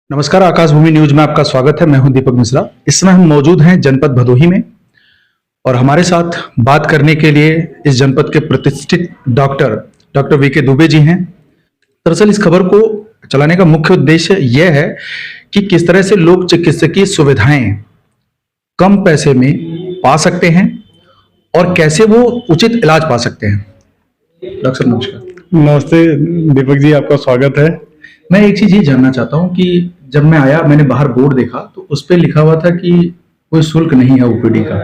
नमस्कार, आकाशभूमि न्यूज में आपका स्वागत है। मैं हूं दीपक मिश्रा। इस समय हम मौजूद हैं जनपद भदोही में और हमारे साथ बात करने के लिए इस जनपद के प्रतिष्ठित डॉक्टर वीके दुबे जी हैं। दरअसल इस खबर को चलाने का मुख्य उद्देश्य यह है कि किस तरह से लोग चिकित्सकीय सुविधाएं कम पैसे में पा सकते हैं और कैसे वो उचित इलाज पा सकते हैं। डॉक्टर साहब नमस्कार। नमस्ते दीपक जी, आपका स्वागत है। मैं एक चीज ये जानना चाहता हूँ कि जब मैं आया मैंने बाहर बोर्ड देखा तो उस पे लिखा हुआ था कि कोई शुल्क नहीं है ओपीडी का।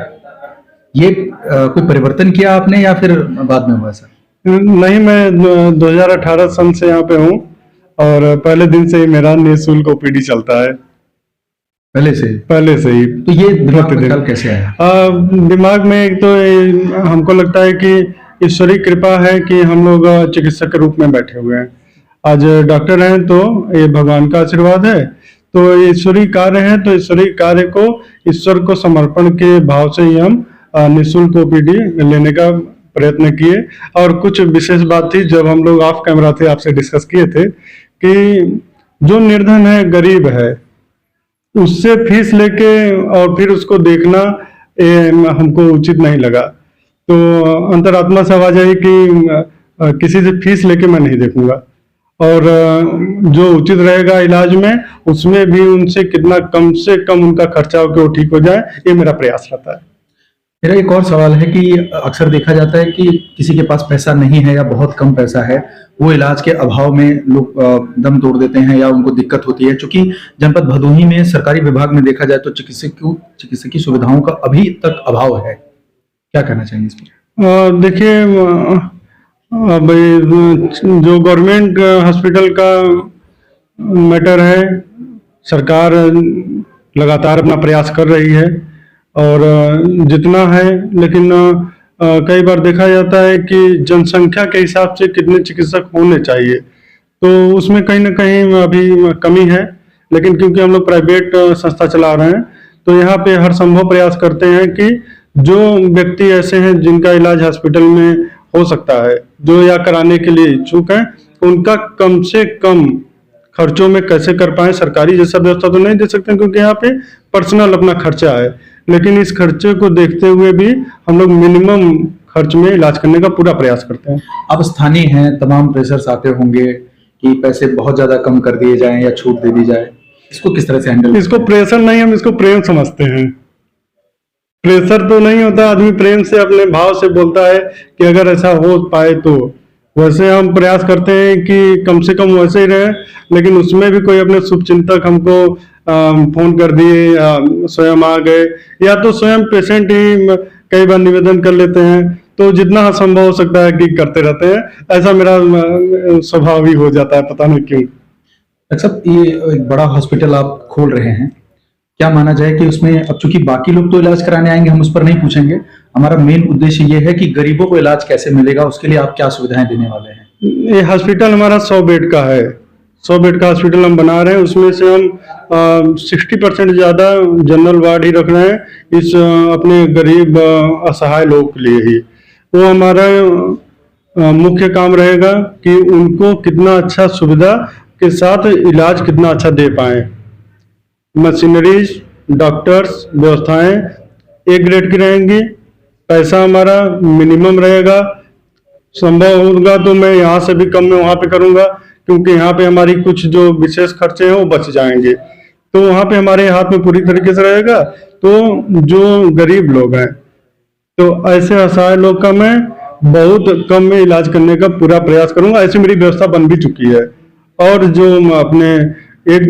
ये कोई परिवर्तन किया आपने या फिर बाद में हुआ सर? नहीं, मैं 2018 सन से यहाँ पे हूँ और पहले दिन से ही मेरा निःशुल्क ओपीडी चलता है। पहले से ही। तो ये दिमाग में ख्याल कैसे आया? दिमाग में एक तो हमको लगता है कि ईश्वरीय कृपा है कि हम लोग चिकित्सक के रूप में बैठे हुए हैं। आज डॉक्टर हैं तो ये भगवान का आशीर्वाद है। तो ईश्वरीय कार्य है तो ईश्वरीय कार्य को ईश्वर को समर्पण के भाव से ही हम निःशुल्क ओपीडी लेने का प्रयत्न किए। और कुछ विशेष बात थी जब हम लोग ऑफ कैमरा थे आपसे डिस्कस किए थे कि जो निर्धन है, गरीब है, उससे फीस लेके और फिर उसको देखना हमको उचित नहीं लगा। तो अंतरात्मा से आवाज आई कि किसी से फीस लेके मैं नहीं देखूंगा और जो उचित रहेगा इलाज में उसमें भी उनसे कितना कम से कम उनका खर्चा हो के वो ठीक हो जाए, ये मेरा प्रयास रहता है। मेरा एक और सवाल है कि अक्सर देखा जाता है कि किसी के पास पैसा नहीं है या बहुत कम पैसा है, वो इलाज के अभाव में लोग दम तोड़ देते हैं या उनको दिक्कत होती है। क्योंकि जनपद भदोही में सरकारी विभाग में देखा जाए तो चिकित्सकीय सुविधाओं का अभी तक अभाव है। क्या कहना चाहेंगे इस पर? देखिए, अब जो गवर्नमेंट हॉस्पिटल का मैटर है, सरकार लगातार अपना प्रयास कर रही है और जितना है, लेकिन कई बार देखा जाता है कि जनसंख्या के हिसाब से कितने चिकित्सक होने चाहिए, तो उसमें कहीं ना कहीं अभी कमी है। लेकिन क्योंकि हम लोग प्राइवेट संस्था चला रहे हैं तो यहाँ पे हर संभव प्रयास करते हैं कि जो व्यक्ति ऐसे हैं जिनका इलाज हॉस्पिटल में हो सकता है, जो या कराने के लिए इच्छुक हैं, उनका कम से कम खर्चों में कैसे कर पाए। सरकारी जैसा व्यवस्था तो नहीं दे सकते क्योंकि यहाँ पे पर्सनल अपना खर्चा है, लेकिन इस खर्चे को देखते हुए भी हम लोग मिनिमम खर्च में इलाज करने का पूरा प्रयास करते हैं। अब स्थानीय हैं, तमाम प्रेशर्स आते होंगे कि पैसे बहुत ज्यादा कम कर दिए जाएं या छूट दे दी जाए, इसको किस तरह से हैंडल? इसको प्रेशर नहीं, हम इसको प्रेम समझते हैं। प्रेशर तो नहीं होता, आदमी प्रेम से अपने भाव से बोलता है कि अगर ऐसा हो पाए तो। वैसे हम प्रयास करते हैं कि कम से कम वैसे ही रहे, लेकिन उसमें भी कोई अपने शुभचिंतक हमको फोन कर दिए, स्वयं आ गए, या तो स्वयं पेशेंट ही कई बार निवेदन कर लेते हैं। तो जितना संभव हो सकता है कि करते रहते हैं। ऐसा मेरा स्वभाव ही हो जाता है, पता नहीं क्यों। अच्छा, ये एक बड़ा हॉस्पिटल आप खोल रहे हैं, क्या माना जाए कि उसमें अब चूंकि बाकी लोग तो इलाज कराने आएंगे, हम उस पर नहीं पूछेंगे, हमारा मेन उद्देश्य ये है कि गरीबों को इलाज कैसे मिलेगा, उसके लिए आप क्या सुविधाएं देने वाले हैं? ये हॉस्पिटल हमारा 100 बेड का है। 100 बेड का हॉस्पिटल हम बना रहे हैं, उसमें से हम 60% ज्यादा जनरल वार्ड ही रख रहे हैं इस अपने गरीब असहाय लोगों के लिए ही। वो हमारा मुख्य काम रहेगा कि उनको कितना अच्छा सुविधा के साथ इलाज कितना अच्छा दे पाए। मशीनरीज, डॉक्टर्स, व्यवस्थाएं एक ग्रेड की रहेंगी। पैसा हमारा मिनिमम रहेगा। संभव होगा तो मैं यहाँ से भी कम में वहाँ पे करूँगा, क्योंकि यहाँ पे हमारी कुछ जो विशेष खर्चे हैं वो बच जाएंगे। तो वहाँ पे हमारे हाथ में पूरी तरीके से रहेगा। तो जो गरीब लोग हैं, तो ऐसे असहाय लोग का मैं बहुत कम में इलाज करने का पूरा प्रयास करूँगा। ऐसी मेरी व्यवस्था बन भी चुकी है। और जो अपने एक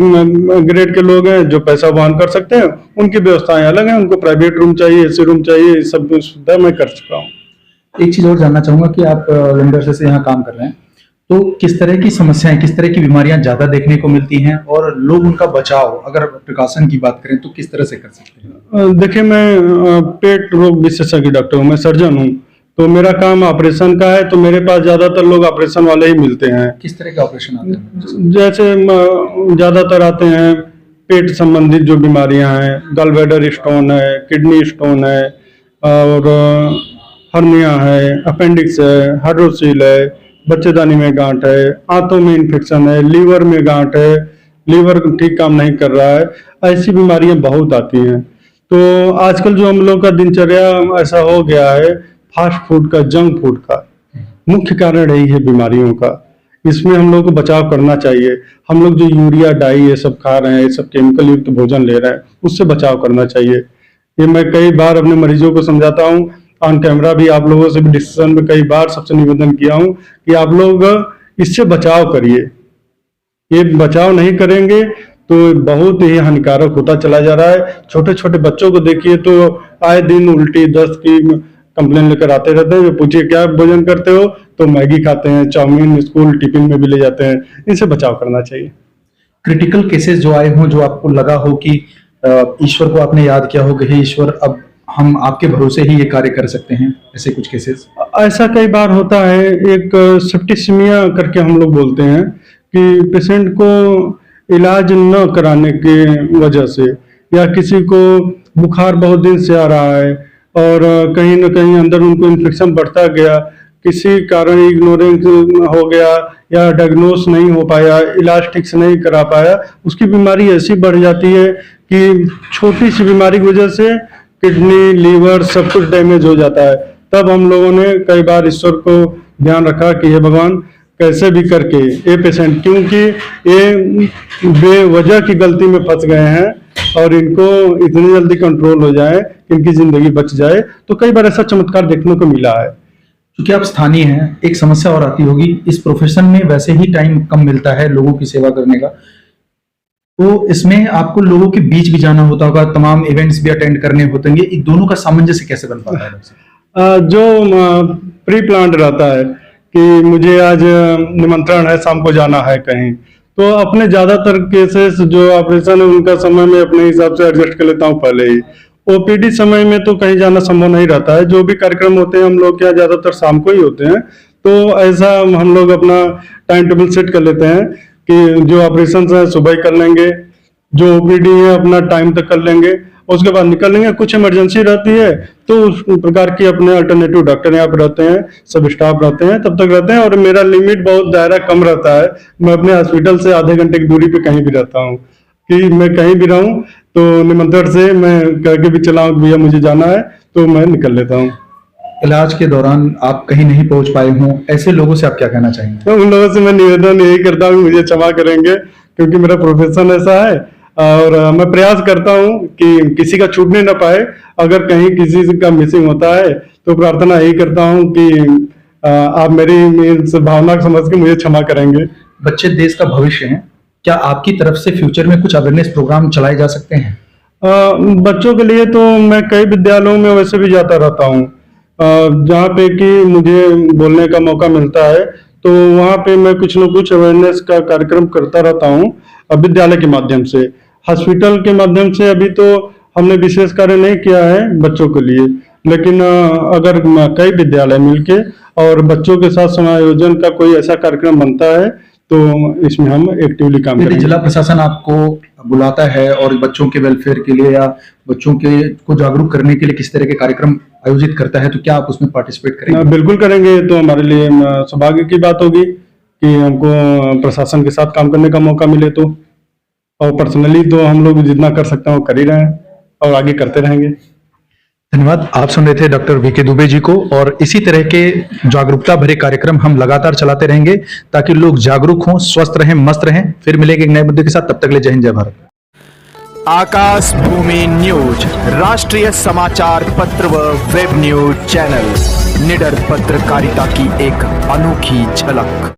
ग्रेड के लोग हैं जो पैसा वहन कर सकते हैं, उनकी व्यवस्थाएं अलग हैं। उनको प्राइवेट रूम चाहिए, एसी रूम चाहिए, सब सुविधा मैं कर चुका हूँ। एक चीज और जानना चाहूंगा कि आप लंबे अरसे से यहाँ काम कर रहे हैं, तो किस तरह की समस्याएं, किस तरह की बीमारियां ज्यादा देखने को मिलती हैं और लोग उनका बचाव, अगर प्रिकॉशन की बात करें तो किस तरह से कर सकते हैं? देखिए, मैं पेट रोग विशेषज्ञ डॉक्टर हूँ, मैं सर्जन हूँ। तो मेरा काम ऑपरेशन का है, तो मेरे पास ज्यादातर लोग ऑपरेशन वाले ही मिलते हैं। किस तरह के ऑपरेशन आते हैं? जैसे ज्यादातर आते हैं पेट संबंधित जो बीमारियां हैं, गलब्लैडर स्टोन है, किडनी स्टोन है, और हर्निया है, अपेंडिक्स है, हाइड्रोसील है, बच्चेदानी में गांठ है, आंतों में इन्फेक्शन है, लीवर में गांठ है, लीवर ठीक काम नहीं कर रहा है, ऐसी बीमारियां बहुत आती हैं। तो आजकल जो हम लोग का दिनचर्या ऐसा हो गया है, फास्ट फूड का, जंक फूड का, मुख्य कारण यही है बीमारियों का। इसमें हम लोग को बचाव करना चाहिए। हम लोग जो यूरिया डाई ये सब खा रहे हैं, ये सब केमिकल युक्त भोजन ले रहे हैं, उससे बचाव करना चाहिए। ये मैं कई बार अपने मरीजों को समझाता हूँ, ऑन कैमरा भी आप लोगों से भी डिस्कशन में कई बार सबसे निवेदन किया हूँ कि आप लोग इससे बचाव करिए। ये बचाव नहीं करेंगे तो बहुत ही हानिकारक होता चला जा रहा है। छोटे छोटे बच्चों को देखिए तो आए दिन उल्टी दस्त की कंप्लेन लेकर आते रहते हैं। जो पूछिए क्या भोजन करते हो, तो मैगी खाते हैं, चाउमीन स्कूल टिफिन में भी ले जाते हैं। इनसे बचाव करना चाहिए। क्रिटिकल केसेस जो आए हों, जो आपको लगा हो कि ईश्वर को आपने याद किया हो कि हे ईश्वर, अब हम आपके भरोसे ही ये कार्य कर सकते हैं, ऐसे कुछ केसेस? ऐसा कई बार होता है। एक सेप्टिसिमिया करके हम लोग बोलते हैं कि पेशेंट को इलाज न कराने की वजह से, या किसी को बुखार बहुत दिन से आ रहा है और कहीं ना कहीं अंदर उनको इन्फेक्शन बढ़ता गया, किसी कारण इग्नोरेंस हो गया या डायग्नोस नहीं हो पाया, इलाज ठीक से नहीं करा पाया, उसकी बीमारी ऐसी बढ़ जाती है कि छोटी सी बीमारी की वजह से किडनी, लीवर सब कुछ डैमेज हो जाता है। तब हम लोगों ने कई बार ईश्वर को ध्यान रखा कि हे भगवान, कैसे भी करके ये पेशेंट, क्योंकि ये बेवजह की गलती में फंस गए हैं और इनको इतनी जल्दी कंट्रोल हो जाए कि इनकी जिंदगी बच जाए। तो कई बार ऐसा चमत्कार देखने को मिला है। क्योंकि आप स्थानीय हैं, एक समस्या और आती होगी, इस प्रोफेशन में वैसे ही टाइम कम मिलता है लोगों की सेवा करने का, तो इसमें आपको लोगों के बीच भी जाना होता होगा, तमाम इवेंट्स भी अटेंड करने होते हैं। इन दोनों का सामंजस्य कैसे बन पाता है? जो प्री प्लान रहता है कि मुझे आज निमंत्रण है, शाम को जाना है कहीं, तो अपने ज्यादातर केसेस जो ऑपरेशन है उनका समय में अपने हिसाब से एडजस्ट कर लेता हूँ पहले ही। ओपीडी समय में तो कहीं जाना संभव नहीं रहता है। जो भी कार्यक्रम होते हैं हम लोग क्या ज्यादातर शाम को ही होते हैं, तो ऐसा हम लोग अपना टाइम टेबल सेट कर लेते हैं कि जो ऑपरेशन है सुबह ही कर लेंगे, जो ओपीडी है अपना टाइम तक कर लेंगे, उसके बाद निकल लेंगे। कुछ इमरजेंसी रहती है तो उस प्रकार की अपने अल्टरनेटिव डॉक्टर यहाँ पे रहते हैं, सब स्टाफ रहते हैं, तब तक रहते हैं। और मेरा लिमिट बहुत दायरा कम रहता है। मैं अपने हॉस्पिटल से आधे घंटे की दूरी पे कहीं भी रहता हूँ, कि मैं कहीं भी रहूँ तो निमंत्रण से मैं कह के भी चला भैया मुझे जाना है, तो मैं निकल लेता हूँ। इलाज के दौरान आप कहीं नहीं पहुंच पाए हों, ऐसे लोगों से आप क्या कहना चाहेंगे? तो उन लोगों से मैं निवेदन यही करता हूँ, मुझे क्षमा करेंगे, क्योंकि मेरा प्रोफेशन ऐसा है और मैं प्रयास करता हूँ कि किसी का छूटने ना पाए। अगर कहीं किसी का मिसिंग होता है तो प्रार्थना यही करता हूँ कि आप मेरी इस भावना को समझ के मुझे क्षमा करेंगे। बच्चे देश का भविष्य हैं, क्या आपकी तरफ से फ्यूचर में कुछ अवेयरनेस प्रोग्राम चलाए जा सकते हैं? बच्चों के लिए तो मैं कई विद्यालयों में वैसे भी जाता रहता हूँ, जहाँ पे कि मुझे बोलने का मौका मिलता है, तो वहाँ पे मैं कुछ न कुछ अवेयरनेस का कार्यक्रम करता रहता हूँ विद्यालय के माध्यम से। हॉस्पिटल के माध्यम से अभी तो हमने विशेष कार्य नहीं किया है बच्चों के लिए, लेकिन अगर कई विद्यालय मिलके और बच्चों के साथ समायोजन का कोई ऐसा कार्यक्रम बनता है तो इसमें हम एक्टिवली काम यदि करेंगे। जिला प्रशासन आपको बुलाता है और बच्चों के वेलफेयर के लिए या बच्चों के को जागरूक करने के लिए किस तरह के कार्यक्रम आयोजित करता है, तो क्या आप उसमें पार्टिसिपेट करेंगे? बिल्कुल करेंगे। तो हमारे लिए सौभाग्य की बात होगी कि हमको प्रशासन के साथ काम करने का मौका मिले तो, और पर्सनली तो हम लोग जितना कर सकते हैं वो कर ही रहे हैं और आगे करते रहेंगे। धन्यवाद। आप सुन रहे थे डॉक्टर वीके दुबे जी को, और इसी तरह के जागरूकता भरे कार्यक्रम हम लगातार चलाते रहेंगे ताकि लोग जागरूक हों, स्वस्थ रहें, मस्त रहें। फिर मिलेंगे एक नए मुद्दे के साथ, तब तक ले जय हिंद, जय भारत। आकाश भूमि न्यूज, राष्ट्रीय समाचार पत्र व वेब न्यूज चैनल, निडर पत्रकारिता की एक अनोखी झलक।